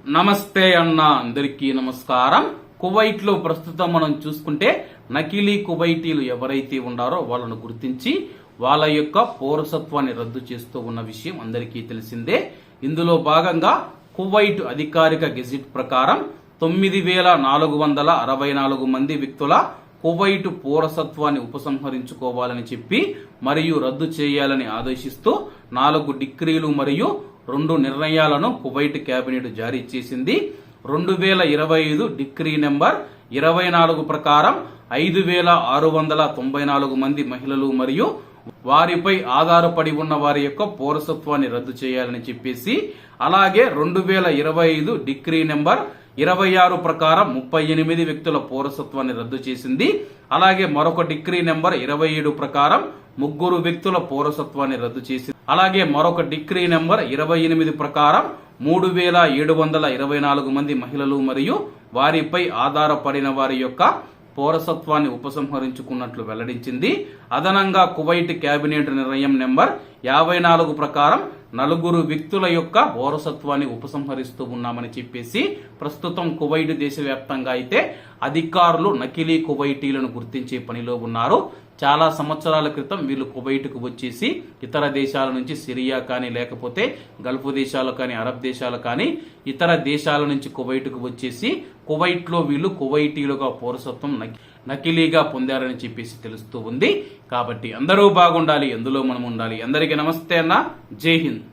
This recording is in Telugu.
నమస్తే అన్న, అందరికీ నమస్కారం. కువైట్ లో ప్రస్తుతం మనం చూసుకుంటే నకిలీ కువైటీలు ఎవరైతే ఉన్నారో వాళ్ళను గుర్తించి వాళ్ళ యొక్క పౌరసత్వాన్ని రద్దు చేస్తూ ఉన్న విషయం అందరికీ తెలిసిందే. ఇందులో భాగంగా కువైట్ అధికారిక గెజిట్ ప్రకారం 9,464 మంది వ్యక్తుల కువైట్ పౌరసత్వాన్ని ఉపసంహరించుకోవాలని చెప్పి మరియు రద్దు చేయాలని ఆదేశిస్తూ 4 డిక్రీలు మరియు 2 నిర్ణయాలను కువైట్ కేబినెట్ జారీ చేసింది. 2025 డిక్రీ నెంబర్ 24 ప్రకారం 5,694 మంది మహిళలు మరియు వారిపై ఆధారపడి ఉన్న వారి యొక్క పౌరసత్వాన్ని రద్దు చేయాలని చెప్పేసి, అలాగే 2025 డిక్రీ నెంబర్ 26 ప్రకారం 38 వ్యక్తుల పౌరసత్వాన్ని రద్దు చేసింది. అలాగే మరొక డిక్రీ నెంబర్ 27 ప్రకారం 3 వ్యక్తుల పౌరసత్వాన్ని రద్దు చేసింది. అలాగే మరొక డిక్రీ నెంబర్ 28 ప్రకారం 3,724 మంది మహిళలు మరియు వారిపై ఆధారపడిన వారి యొక్క పౌరసత్వాన్ని ఉపసంహరించుకున్నట్లు వెల్లడించింది. అదనంగా కువైట్ కేబినెట్ నిర్ణయం నెంబర్ 54 ప్రకారం 4 వ్యక్తుల యొక్క పౌరసత్వాన్ని ఉపసంహరిస్తూ ఉన్నామని చెప్పేసి ప్రస్తుతం కువైట్ దేశవ్యాప్తంగా అయితే అధికారులు నకిలీ కువైటీలను గుర్తించే పనిలో ఉన్నారు. చాలా సంవత్సరాల క్రితం వీళ్ళు కువైట్కు వచ్చేసి ఇతర దేశాల నుంచి, సిరియా కానీ లేకపోతే గల్ఫ్ దేశాలు కానీ, అరబ్ దేశాలు కానీ ఇతర దేశాల నుంచి కువైట్కు వచ్చేసి కువైట్లో వీళ్ళు కువైటీలుగా పౌరసత్వం నకిలీగా పొందారని చెప్పేసి తెలుస్తూ ఉంది. కాబట్టి అందరూ బాగుండాలి, ఎందులో మనం ఉండాలి. అందరికీ నమస్తే అన్న, జై హింద్.